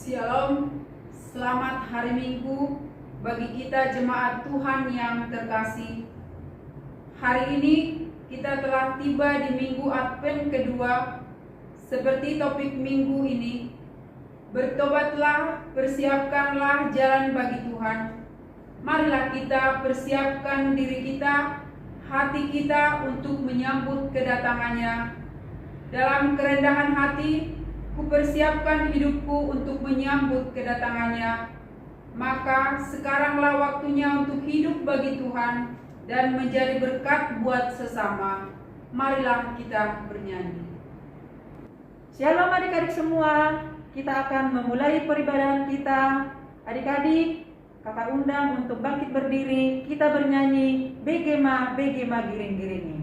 Shalom, selamat hari Minggu bagi kita jemaat Tuhan yang terkasih. Hari ini kita telah tiba di Minggu Advent kedua. Seperti topik minggu ini, bertobatlah, persiapkanlah jalan bagi Tuhan. Marilah kita persiapkan diri kita, hati kita untuk menyambut kedatangannya. Dalam kerendahan hati, kupersiapkan hidupku untuk menyambut kedatangannya. Maka sekaranglah waktunya untuk hidup bagi Tuhan dan menjadi berkat buat sesama. Marilah kita bernyanyi. Shalom adik-adik semua, kita akan memulai peribadahan kita. Adik-adik, kakak undang untuk bangkit berdiri, kita bernyanyi Begema, Begema giring-giringi.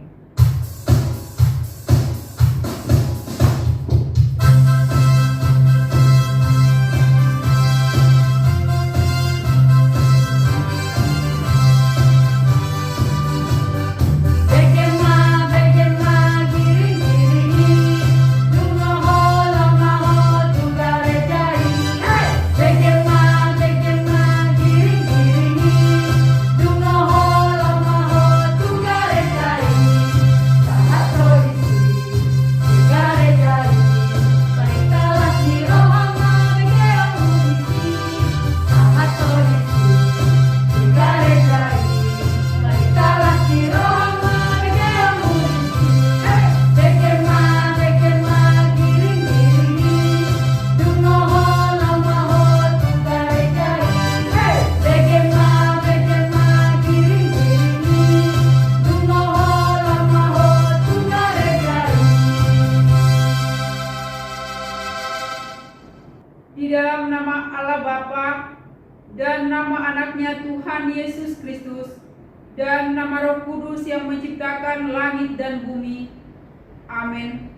Di dalam nama Allah Bapa dan nama anaknya Tuhan Yesus Kristus dan nama Roh Kudus yang menciptakan langit dan bumi. Amin.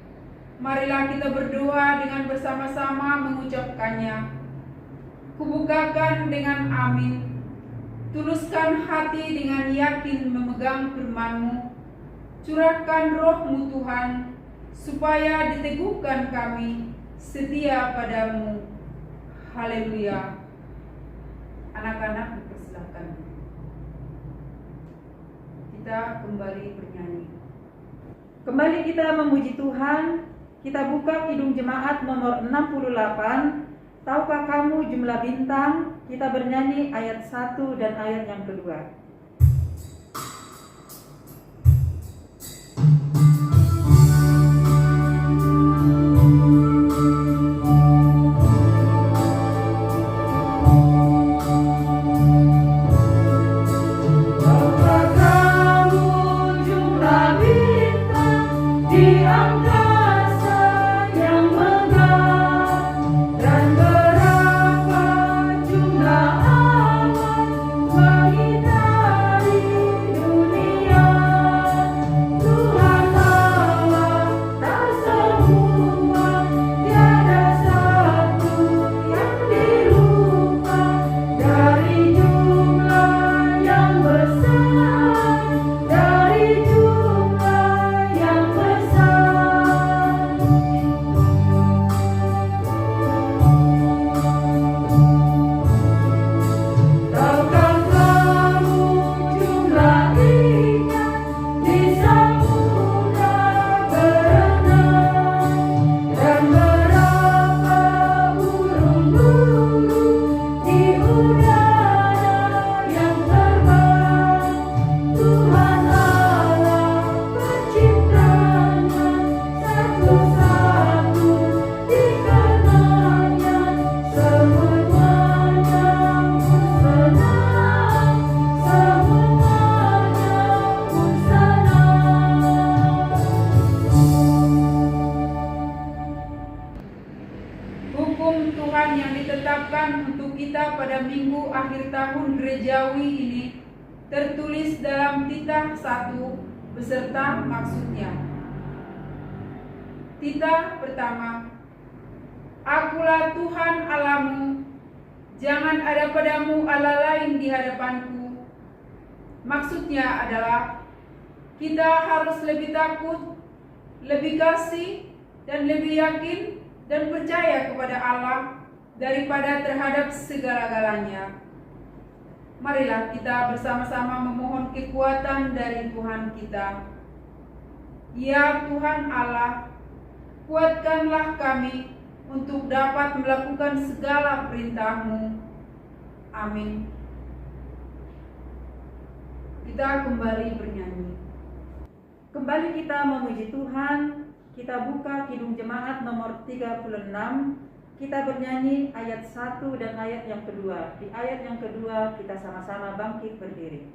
Marilah kita berdoa dengan bersama-sama mengucapkannya. Kubukakan dengan amin. Tuluskan hati dengan yakin memegang firman-Mu. Curahkan Roh-Mu Tuhan, supaya diteguhkan kami setia padamu. Haleluya. Anak-anak dipersilakan. Kita kembali bernyanyi. Kembali kita memuji Tuhan. Kita buka Kidung Jemaat nomor 68. Tahukah kamu jumlah bintang? Kita bernyanyi ayat 1 dan ayat yang kedua. Tuhan yang ditetapkan untuk kita pada minggu akhir tahun gerejawi ini tertulis dalam Titah 1 beserta maksudnya. Titah pertama. Akulah Tuhan Allahmu, jangan ada padamu Allah lain di hadapanku. Maksudnya adalah kita harus lebih takut, lebih kasih, dan lebih yakin dan percaya kepada Allah daripada terhadap segala-galanya. Marilah kita bersama-sama memohon kekuatan dari Tuhan kita. Ya Tuhan Allah, kuatkanlah kami untuk dapat melakukan segala perintah-Mu. Amin. Kita kembali bernyanyi. Kembali kita memuji Tuhan. Kita buka Kidung Jemaat nomor 36. Kita bernyanyi ayat 1 dan ayat yang kedua. Di ayat yang kedua kita sama-sama bangkit berdiri.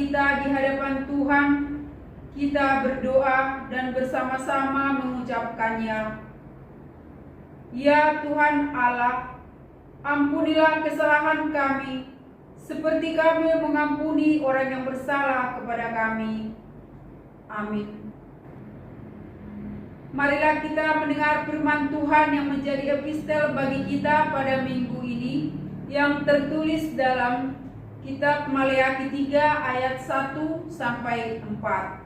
kita di hadapan Tuhan, kita berdoa dan bersama-sama mengucapkannya. Ya Tuhan Allah, ampunilah kesalahan kami, seperti kami mengampuni orang yang bersalah kepada kami. Amin. Marilah kita mendengar firman Tuhan yang menjadi epistel bagi kita pada minggu ini, yang tertulis dalam kitab Maleakhi 3 ayat 1 sampai 4.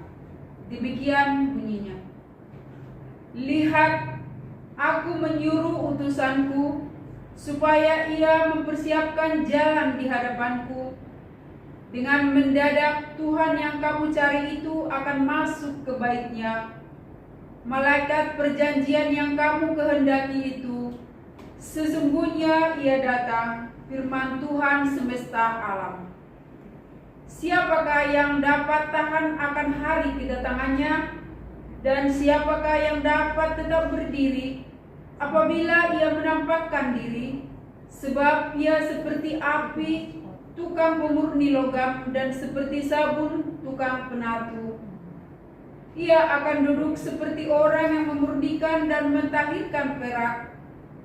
Demikian bunyinya. Lihat, aku menyuruh utusanku supaya ia mempersiapkan jalan di hadapanku. Dengan mendadak Tuhan yang kamu cari itu akan masuk ke baitnya. Malaikat perjanjian yang kamu kehendaki itu, sesungguhnya ia datang, firman Tuhan semesta alam. Siapakah yang dapat tahan akan hari kedatangannya? Dan siapakah yang dapat tetap berdiri apabila ia menampakkan diri? Sebab ia seperti api, tukang pemurni logam, dan seperti sabun, tukang penatu. Ia akan duduk seperti orang yang memurnikan dan mentahirkan perak,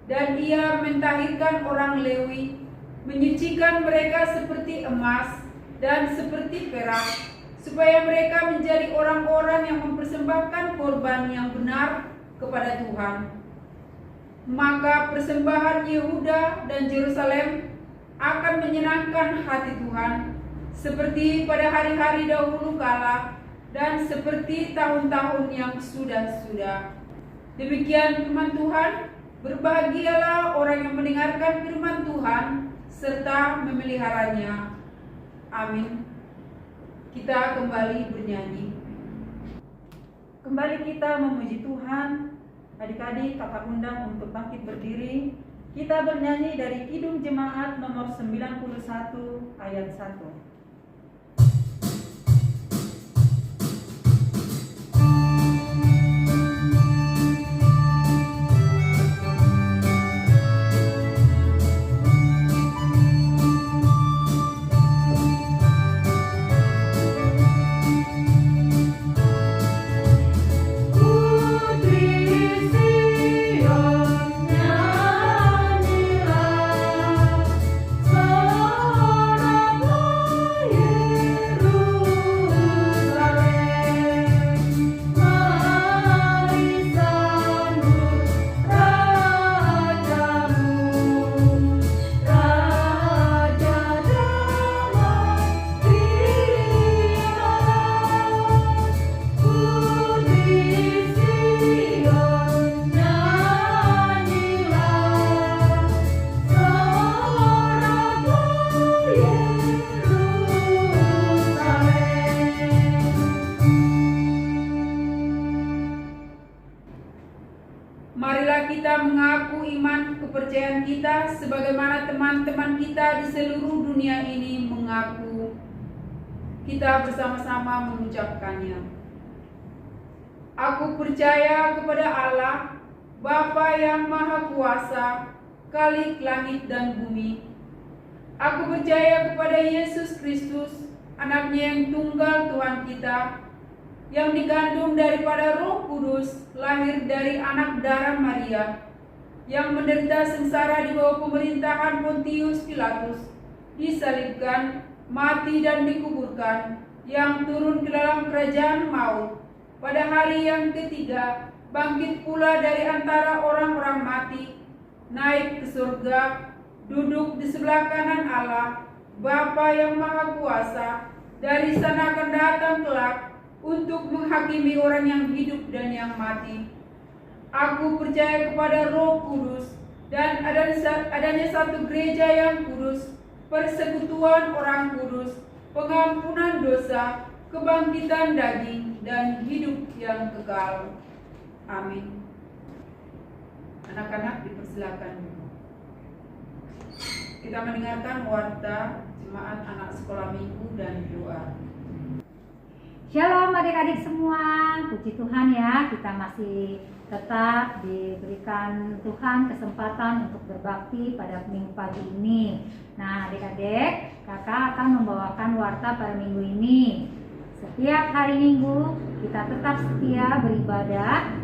dan ia mentahirkan orang Lewi, menyucikan mereka seperti emas dan seperti perak, supaya mereka menjadi orang-orang yang mempersembahkan korban yang benar kepada Tuhan. Maka persembahan Yehuda dan Yerusalem akan menyenangkan hati Tuhan, seperti pada hari-hari dahulu kala, dan seperti tahun-tahun yang sudah-sudah. Demikian firman Tuhan. Berbahagialah orang yang mendengarkan firman Tuhan serta memeliharanya. Amin. Kita kembali bernyanyi. Kembali kita memuji Tuhan. Adik-adik, kakak undang untuk bangkit berdiri. Kita bernyanyi dari Kidung Jemaat nomor 91 ayat 1. Nyanyilah, sorak marilah kita mengaku iman kepercayaan kita sebagaimana teman-teman kita di seluruh dunia ini mengaku. Kita bersama-sama mengucapkannya. Aku percaya kepada Allah, Bapa yang Maha Kuasa, Khalik langit dan bumi. Aku percaya kepada Yesus Kristus, Anaknya yang tunggal Tuhan kita, yang digandung daripada Roh Kudus, lahir dari anak darah Maria, yang menderita sengsara di bawah pemerintahan Pontius Pilatus, disalibkan, mati dan dikuburkan, yang turun ke dalam kerajaan maut, pada hari yang ketiga bangkit pula dari antara orang-orang mati, naik ke surga, duduk di sebelah kanan Allah, Bapa yang Maha Kuasa. Dari sana akan datang kelak untuk menghakimi orang yang hidup dan yang mati. Aku percaya kepada Roh Kudus dan adanya satu gereja yang kudus, persekutuan orang kudus, pengampunan dosa, kebangkitan daging, dan hidup yang kekal. Amin. Anak-anak dipersilakan. Kita mendengarkan warta jemaat anak sekolah minggu dan doa. Shalom adik-adik semua, puji Tuhan ya, kita masih tetap diberikan Tuhan kesempatan untuk berbakti pada minggu pagi ini. Nah adik-adik, kakak akan membawakan warta pada minggu ini. Setiap hari minggu kita tetap setia beribadah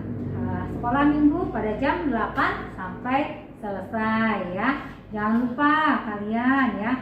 sekolah minggu pada jam 8 sampai selesai ya. Jangan lupa kalian ya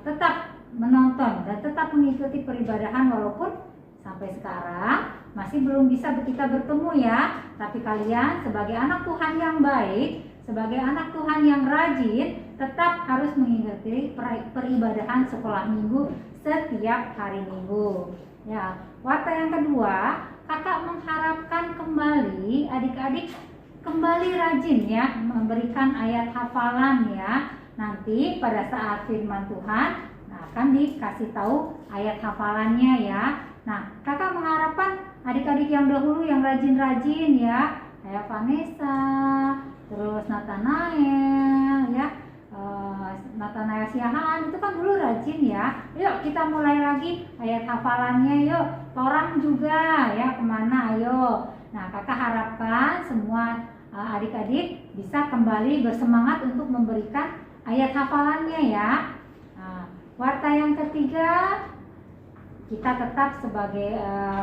tetap menonton dan tetap mengikuti peribadahan walaupun sampai sekarang masih belum bisa kita bertemu ya. Tapi kalian sebagai anak Tuhan yang baik, sebagai anak Tuhan yang rajin, tetap harus mengikuti peribadahan sekolah minggu setiap hari minggu. Ya, warta yang kedua, kakak mengharapkan kembali adik-adik kembali rajin ya memberikan ayat hafalan ya. Nanti pada saat firman Tuhan akan dikasih tahu ayat hafalannya ya. Nah, kakak mengharapkan adik-adik yang dahulu yang rajin-rajin ya, kayak Vanessa, terus Nathanael ya, Nathanael Siahaan itu kan dulu rajin ya. Yuk kita mulai lagi ayat hafalannya yuk. Torang juga ya, kemana ayo. Nah kakak harapkan semua adik-adik bisa kembali bersemangat untuk memberikan ayat hafalannya ya. Nah, warta yang ketiga, kita tetap sebagai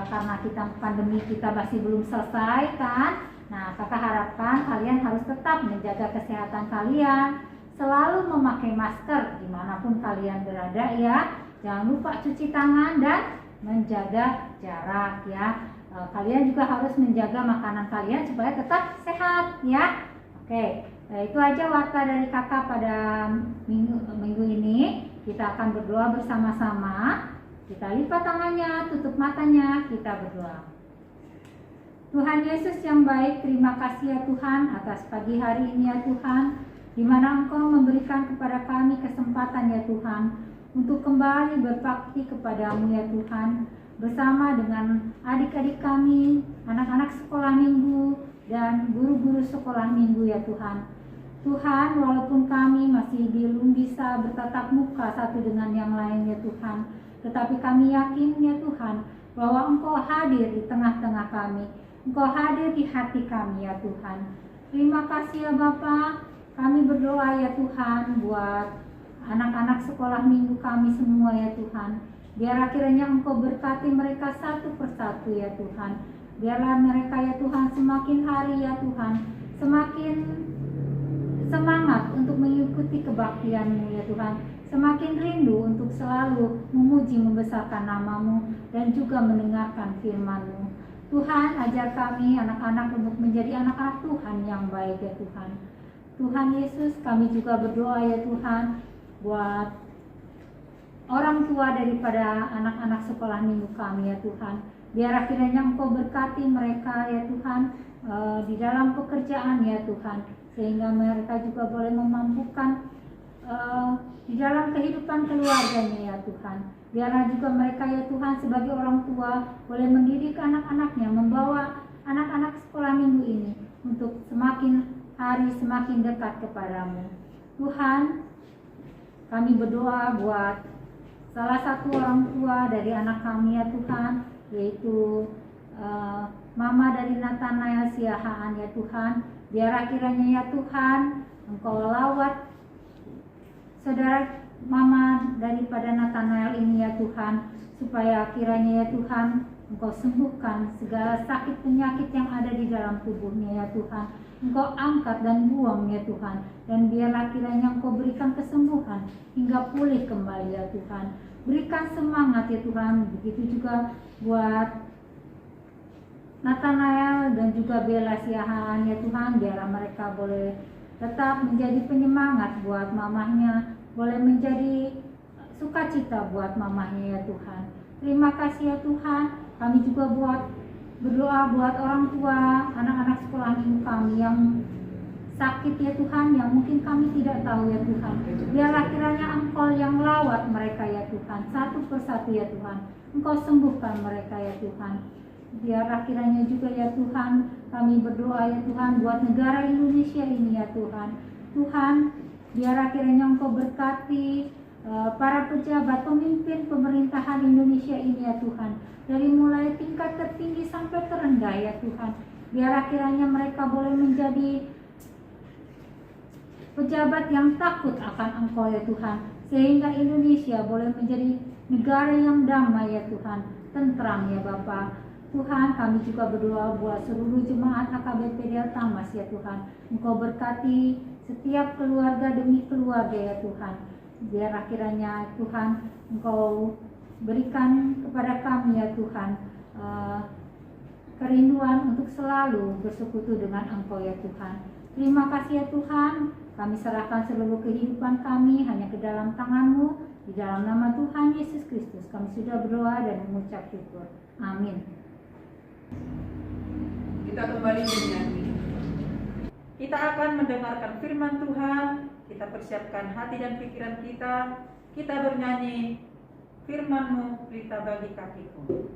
karena kita pandemi kita masih belum selesai kan. Nah kakak harapkan kalian harus tetap menjaga kesehatan kalian, selalu memakai masker dimanapun kalian berada ya. Jangan lupa cuci tangan dan menjaga jarak ya. Kalian juga harus menjaga makanan kalian supaya tetap sehat ya. Oke, itu aja warta dari kakak pada minggu ini. Kita akan berdoa bersama-sama. Kita lipat tangannya, tutup matanya, kita berdoa. Tuhan Yesus yang baik, terima kasih ya Tuhan atas pagi hari ini ya Tuhan, di mana Engkau memberikan kepada kami kesempatan ya Tuhan untuk kembali berbakti kepadamu ya Tuhan, bersama dengan adik-adik kami, anak-anak sekolah minggu dan guru-guru sekolah minggu ya Tuhan. Tuhan, walaupun kami masih belum bisa bertatap muka satu dengan yang lain ya Tuhan, tetapi kami yakin ya Tuhan bahwa Engkau hadir di tengah-tengah kami, Engkau hadir di hati kami ya Tuhan. Terima kasih ya Bapa. Kami berdoa ya Tuhan buat anak-anak sekolah minggu kami semua ya Tuhan. Biar akhirnya Engkau berkati mereka satu persatu ya Tuhan. Biarlah mereka ya Tuhan semakin hari ya Tuhan semakin semangat untuk mengikuti kebaktian-Mu ya Tuhan. Semakin rindu untuk selalu memuji membesarkan nama-Mu dan juga mendengarkan firman-Mu. Tuhan, ajar kami anak-anak untuk menjadi anak-anak Tuhan yang baik ya Tuhan. Tuhan Yesus, kami juga berdoa ya Tuhan buat orang tua daripada anak-anak sekolah minggu kami ya Tuhan. Biar akhirnya Engkau berkati mereka ya Tuhan di dalam pekerjaan ya Tuhan, sehingga mereka juga boleh memampukan di dalam kehidupan keluarganya ya Tuhan. Biarlah juga mereka ya Tuhan sebagai orang tua boleh mendidik anak-anaknya, membawa anak-anak sekolah minggu ini untuk semakin hari semakin dekat kepadamu. Tuhan, kami berdoa buat salah satu orang tua dari anak kami ya Tuhan, yaitu Mama dari Nathanael Siahaan ya Tuhan. Biar kiranya ya Tuhan, Engkau lawat saudara Mama daripada Nathanael ini ya Tuhan, supaya kiranya ya Tuhan Engkau sembuhkan segala sakit penyakit yang ada di dalam tubuhnya ya Tuhan. Engkau angkat dan buang ya Tuhan. Dan biarlah kiranya Engkau berikan kesembuhan hingga pulih kembali ya Tuhan. Berikan semangat ya Tuhan. Begitu juga buat Nathanael dan juga Bella Siahaan ya Tuhan. Biarlah mereka boleh tetap menjadi penyemangat buat mamahnya. Boleh menjadi sukacita buat mamahnya ya Tuhan. Terima kasih ya Tuhan. Kami juga berdoa buat orang tua, anak-anak sekolah minggu kami yang sakit ya Tuhan, yang mungkin kami tidak tahu ya Tuhan. Biarlah kiranya Engkau yang lawat mereka ya Tuhan, satu persatu ya Tuhan. Engkau sembuhkan mereka ya Tuhan. Biarlah kiranya juga ya Tuhan, kami berdoa ya Tuhan buat negara Indonesia ini ya Tuhan. Tuhan, biarlah kiranya Engkau berkati para pejabat, pemimpin pemerintahan Indonesia ini ya Tuhan. Dari mulai tingkat tertinggi sampai terendah ya Tuhan. Biarlah kiranya mereka boleh menjadi pejabat yang takut akan Engkau ya Tuhan. Sehingga Indonesia boleh menjadi negara yang damai ya Tuhan. Tentram ya Bapa. Tuhan, kami juga berdoa buat seluruh jemaat HKBP Delta Mas ya Tuhan. Engkau berkati setiap keluarga demi keluarga ya Tuhan. Biarlah kiranya Tuhan Engkau berikan kepada kami ya Tuhan kerinduan untuk selalu bersekutu dengan Engkau ya Tuhan. Terima kasih ya Tuhan. Kami serahkan seluruh kehidupan kami hanya ke dalam tangan-Mu. Di dalam nama Tuhan Yesus Kristus kami sudah berdoa dan mengucap syukur. Amin. Kita kembali bernyanyi. Kita akan mendengarkan firman Tuhan. Kita persiapkan hati dan pikiran kita. Kita bernyanyi, firman-Mu pelita bagi kakiku.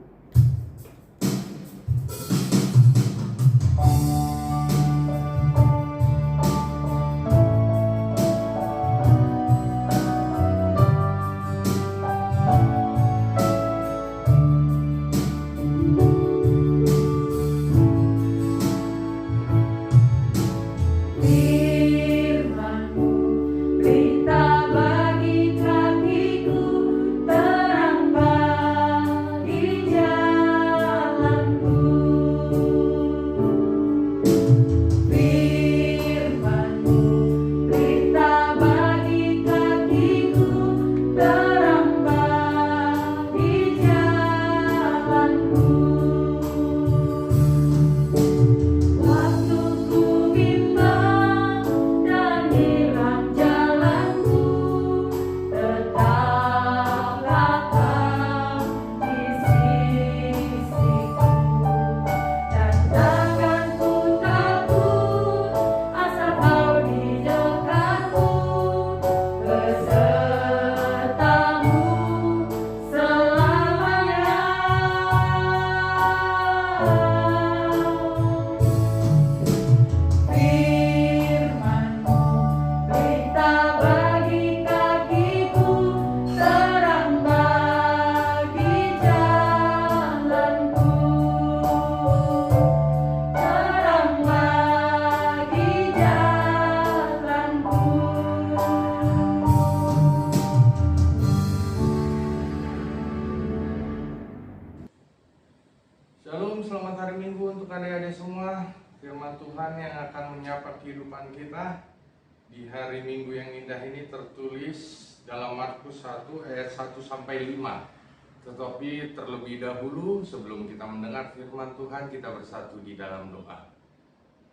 Tuhan yang akan menyapa kehidupan kita di hari Minggu yang indah ini tertulis dalam Markus 1 ayat 1 sampai 5. Tetapi terlebih dahulu sebelum kita mendengar firman Tuhan, kita bersatu di dalam doa.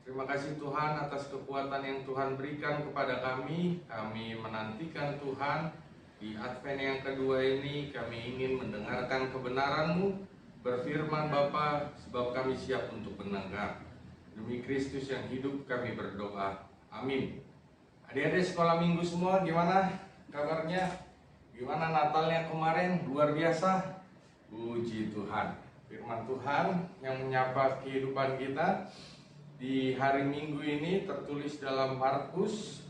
Terima kasih Tuhan atas kekuatan yang Tuhan berikan kepada kami. Kami menantikan Tuhan di Advent yang kedua ini. Kami ingin mendengarkan kebenaran-Mu. Berfirman Bapa, sebab kami siap untuk mendengar. Demi Kristus yang hidup kami berdoa. Amin. Adik-adik sekolah minggu semua, gimana kabarnya? Gimana Natalnya kemarin? Luar biasa. Puji Tuhan. Firman Tuhan yang menyapa kehidupan kita di hari Minggu ini tertulis dalam Markus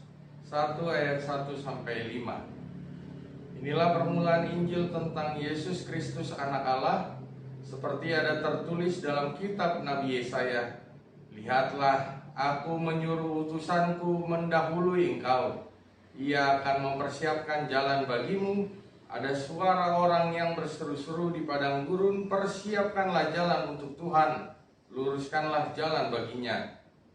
1 ayat 1 sampai 5. Inilah permulaan Injil tentang Yesus Kristus anak Allah, seperti ada tertulis dalam kitab Nabi Yesaya. Lihatlah, aku menyuruh utusanku mendahului engkau. Ia akan mempersiapkan jalan bagimu. Ada suara orang yang berseru-seru di padang gurun, persiapkanlah jalan untuk Tuhan, luruskanlah jalan baginya.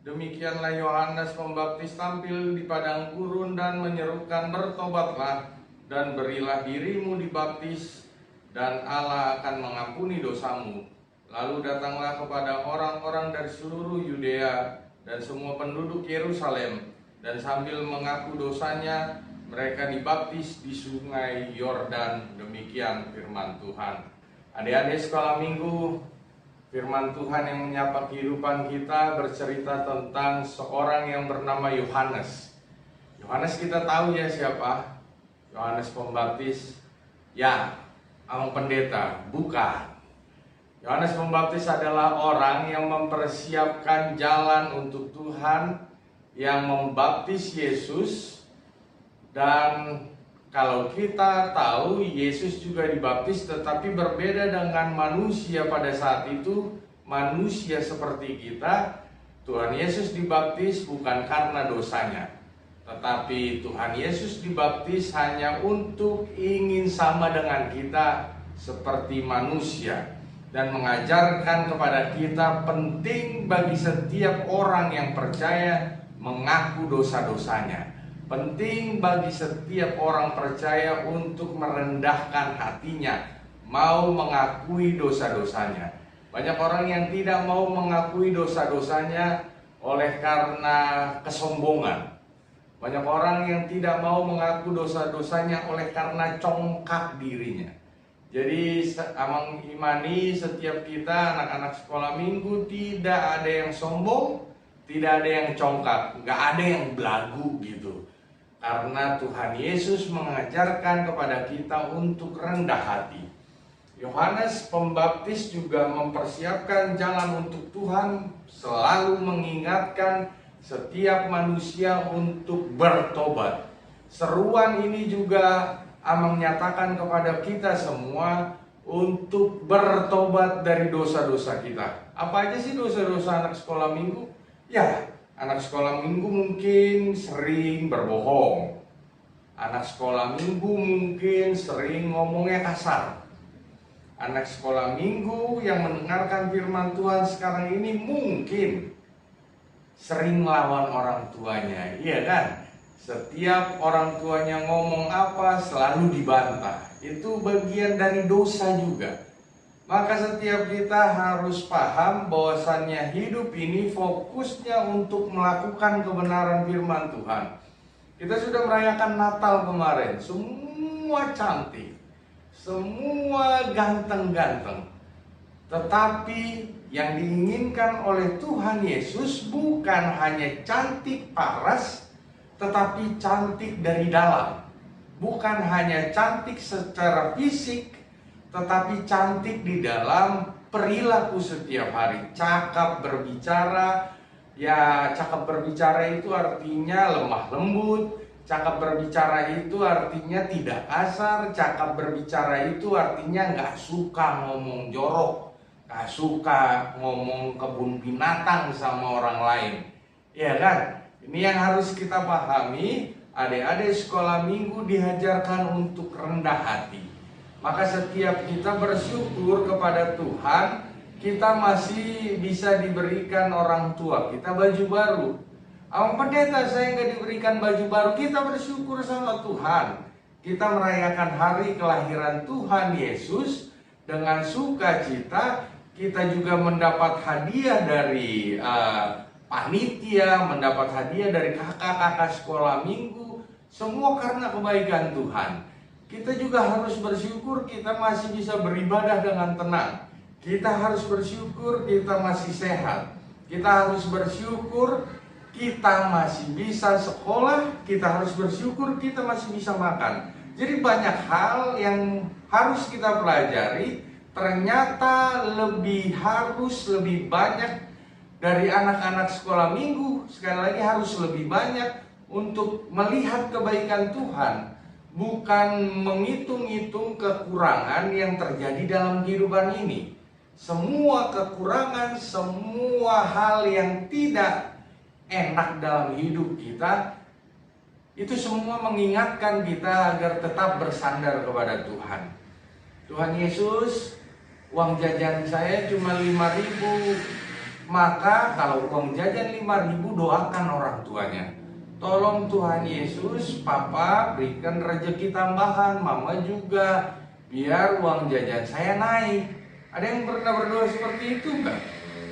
Demikianlah Yohanes Pembaptis tampil di padang gurun dan menyerukan, bertobatlah dan berilah dirimu dibaptis, dan Allah akan mengampuni dosamu. Lalu datanglah kepada orang-orang dari seluruh Yudea dan semua penduduk Yerusalem, dan sambil mengaku dosanya, mereka dibaptis di sungai Yordan. Demikian firman Tuhan. Adik-adik sekolah minggu, firman Tuhan yang menyapa kehidupan kita bercerita tentang seorang yang bernama Yohanes. Yohanes kita tahu ya siapa? Yohanes Pembaptis. Ya, Amang Pendeta, bukan. Yohanes Pembaptis adalah orang yang mempersiapkan jalan untuk Tuhan, yang membaptis Yesus. Dan kalau kita tahu Yesus juga dibaptis, tetapi berbeda dengan manusia pada saat itu. Manusia seperti kita, Tuhan Yesus dibaptis bukan karena dosanya, tetapi Tuhan Yesus dibaptis hanya untuk ingin sama dengan kita seperti manusia, dan mengajarkan kepada kita penting bagi setiap orang yang percaya mengaku dosa-dosanya. Penting bagi setiap orang percaya untuk merendahkan hatinya, mau mengakui dosa-dosanya. Banyak orang yang tidak mau mengakui dosa-dosanya oleh karena kesombongan. Banyak orang yang tidak mau mengaku dosa-dosanya oleh karena congkak dirinya. Jadi Amang imani setiap kita anak-anak sekolah minggu tidak ada yang sombong, tidak ada yang congkak, nggak ada yang belagu gitu. Karena Tuhan Yesus mengajarkan kepada kita untuk rendah hati. Yohanes Pembaptis juga mempersiapkan jalan untuk Tuhan, selalu mengingatkan setiap manusia untuk bertobat. Seruan ini juga Amang nyatakan kepada kita semua untuk bertobat dari dosa-dosa kita. Apa aja sih dosa-dosa anak sekolah minggu? Ya, anak sekolah minggu mungkin sering berbohong. Anak sekolah minggu mungkin sering ngomongnya kasar. Anak sekolah minggu yang mendengarkan firman Tuhan sekarang ini mungkin sering melawan orang tuanya, iya kan? Setiap orang tuanya ngomong apa selalu dibantah. Itu bagian dari dosa juga. Maka setiap kita harus paham bahwasannya hidup ini fokusnya untuk melakukan kebenaran firman Tuhan. Kita sudah merayakan Natal kemarin, semua cantik, semua ganteng-ganteng. Tetapi yang diinginkan oleh Tuhan Yesus bukan hanya cantik paras, tetapi cantik dari dalam. Bukan hanya cantik secara fisik, tetapi cantik di dalam perilaku setiap hari. Cakap berbicara, ya cakap berbicara itu artinya lemah lembut. Cakap berbicara itu artinya tidak kasar. Cakap berbicara itu artinya nggak suka ngomong jorok, nggak suka ngomong kebun binatang sama orang lain. Ya kan? Ini yang harus kita pahami. Adik-adik sekolah minggu diajarkan untuk rendah hati. Maka setiap kita bersyukur kepada Tuhan, kita masih bisa diberikan orang tua kita baju baru. Amang Pendeta, saya nggak diberikan baju baru. Kita bersyukur sama Tuhan. Kita merayakan hari kelahiran Tuhan Yesus dengan sukacita. Kita juga mendapat hadiah dari panitia, mendapat hadiah dari kakak-kakak sekolah minggu. Semua karena kebaikan Tuhan. Kita juga harus bersyukur kita masih bisa beribadah dengan tenang. Kita harus bersyukur kita masih sehat. Kita harus bersyukur kita masih bisa sekolah. Kita harus bersyukur kita masih bisa makan. Jadi banyak hal yang harus kita pelajari. Ternyata lebih banyak dari anak-anak sekolah minggu sekali lagi harus lebih banyak untuk melihat kebaikan Tuhan, bukan menghitung-hitung kekurangan yang terjadi dalam kehidupan ini. Semua kekurangan, semua hal yang tidak enak dalam hidup kita, itu semua mengingatkan kita agar tetap bersandar kepada Tuhan. Tuhan Yesus, uang jajan saya cuma 5.000, maka kalau uang jajan 5.000, doakan orang tuanya. Tolong Tuhan Yesus, Papa berikan rezeki tambahan, Mama juga, biar uang jajan saya naik. Ada yang pernah berdoa seperti itu enggak?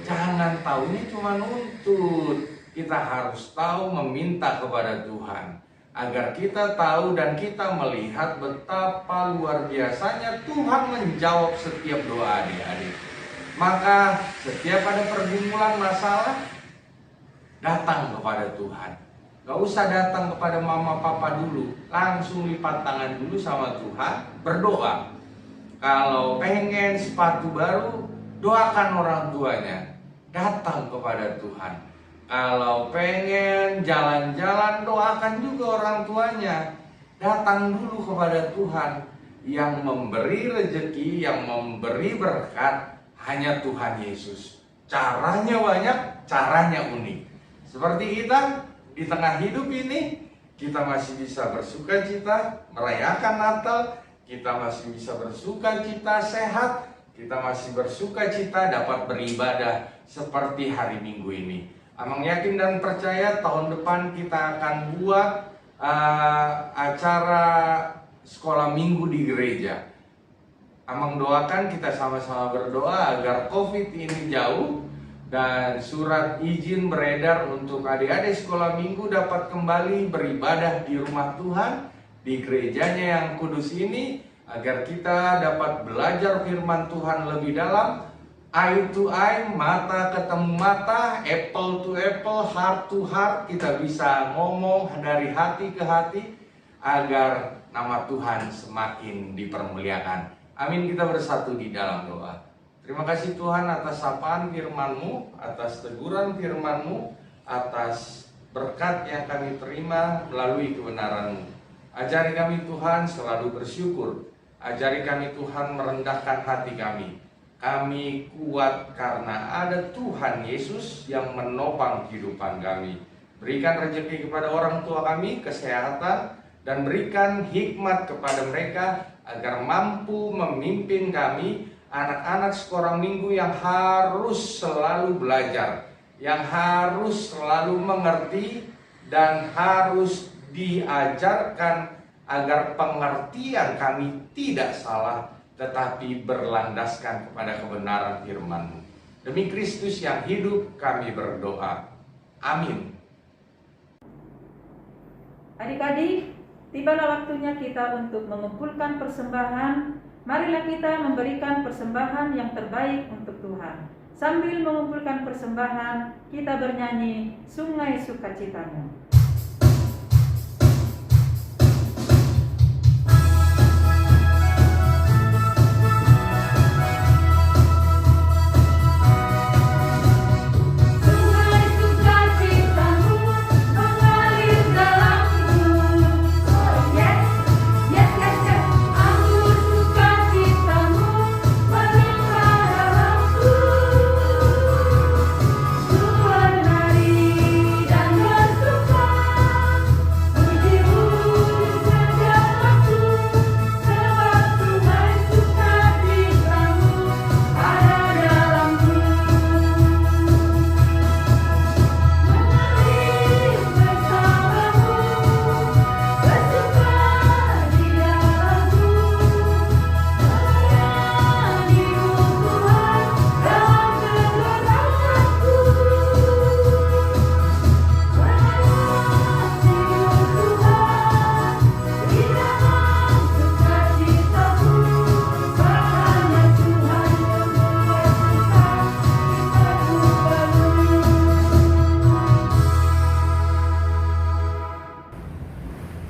Jangan taunya cuma nuntut. Kita harus tahu meminta kepada Tuhan, agar kita tahu dan kita melihat betapa luar biasanya Tuhan menjawab setiap doa adik-adik. Maka setiap ada pergumulan masalah, datang kepada Tuhan. Gak usah datang kepada mama papa dulu, langsung lipat tangan dulu sama Tuhan, berdoa. Kalau pengen sepatu baru, doakan orang tuanya, datang kepada Tuhan. Kalau pengen jalan-jalan, doakan juga orang tuanya, datang dulu kepada Tuhan. Yang memberi rezeki, yang memberi berkat, hanya Tuhan Yesus. Caranya banyak, caranya unik. Seperti kita di tengah hidup ini, kita masih bisa bersukacita merayakan Natal, kita masih bisa bersukacita sehat, kita masih bersukacita dapat beribadah seperti hari Minggu ini. Amang yakin dan percaya tahun depan kita akan buat acara sekolah minggu di gereja. Amang doakan, kita sama-sama berdoa agar COVID ini jauh dan surat izin beredar untuk adik-adik sekolah minggu dapat kembali beribadah di rumah Tuhan, di gerejanya yang kudus ini, agar kita dapat belajar firman Tuhan lebih dalam, eye to eye, mata ketemu mata, apple to apple, heart to heart, kita bisa ngomong dari hati ke hati, agar nama Tuhan semakin dipermuliakan. Amin, kita bersatu di dalam doa. Terima kasih Tuhan atas sapaan firman-Mu, atas teguran firman-Mu, atas berkat yang kami terima melalui kebenaran-Mu. Ajari kami Tuhan selalu bersyukur. Ajari kami Tuhan merendahkan hati kami. Kami kuat karena ada Tuhan Yesus yang menopang kehidupan kami. Berikan rezeki kepada orang tua kami, kesehatan, dan berikan hikmat kepada mereka agar mampu memimpin kami, anak-anak sekolah minggu yang harus selalu belajar, yang harus selalu mengerti, dan harus diajarkan agar pengertian kami tidak salah, tetapi berlandaskan kepada kebenaran firman-Mu. Demi Kristus yang hidup kami berdoa. Amin. Adik-adik, tibalah waktunya kita untuk mengumpulkan persembahan. Marilah kita memberikan persembahan yang terbaik untuk Tuhan. Sambil mengumpulkan persembahan, kita bernyanyi Sungai Sukacitamu.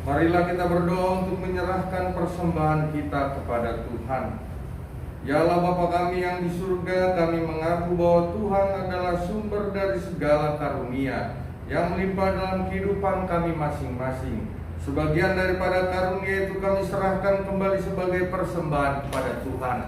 Marilah kita berdoa untuk menyerahkan persembahan kita kepada Tuhan. Ya Allah Bapa kami yang di surga, kami mengaku bahwa Tuhan adalah sumber dari segala karunia yang melimpah dalam kehidupan kami masing-masing. Sebagian daripada karunia itu kami serahkan kembali sebagai persembahan kepada Tuhan.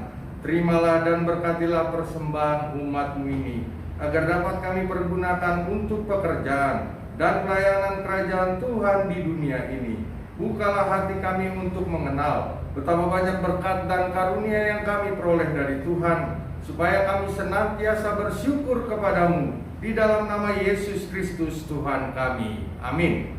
Terimalah dan berkatilah persembahan umat-Mu ini, agar dapat kami pergunakan untuk pekerjaan dan pelayanan kerajaan Tuhan di dunia ini. Bukalah hati kami untuk mengenal betapa banyak berkat dan karunia yang kami peroleh dari Tuhan, supaya kami senantiasa bersyukur kepadamu di dalam nama Yesus Kristus Tuhan kami. Amin.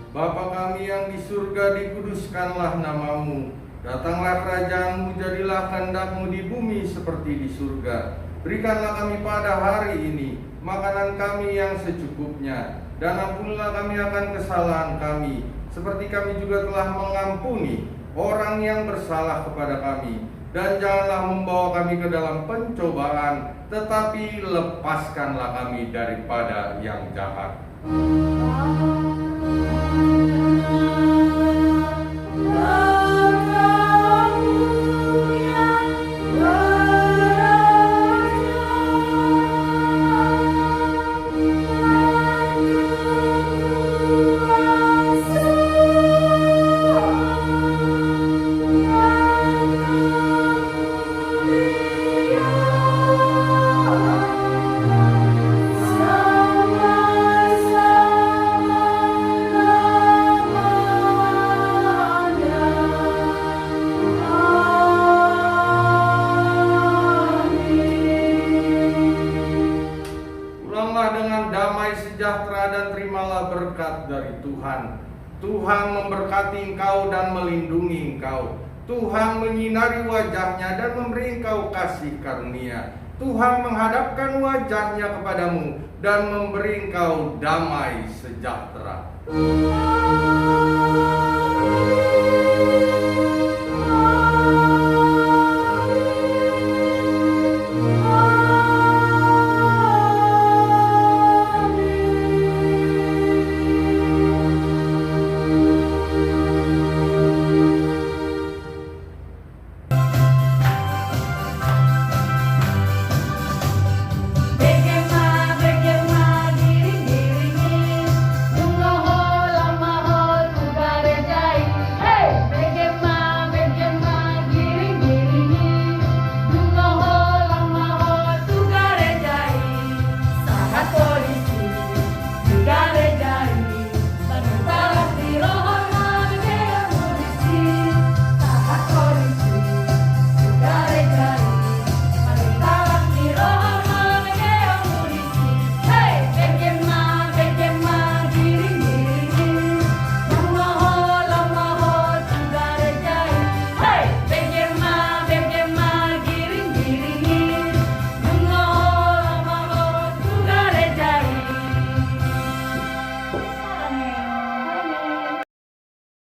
Bapa kami yang di surga, dikuduskanlah nama-Mu. Datanglah kerajaan-Mu, jadilah kehendak-Mu di bumi seperti di surga. Berikanlah kami pada hari ini makanan kami yang secukupnya, dan ampunilah kami akan kesalahan kami, seperti kami juga telah mengampuni orang yang bersalah kepada kami. Dan janganlah membawa kami ke dalam pencobaan, tetapi lepaskanlah kami daripada yang jahat. Dan terimalah berkat dari Tuhan. Tuhan memberkati engkau dan melindungi engkau. Tuhan menyinari wajahnya dan memberi engkau kasih karunia. Tuhan menghadapkan wajahnya kepadamu dan memberi engkau damai sejahtera.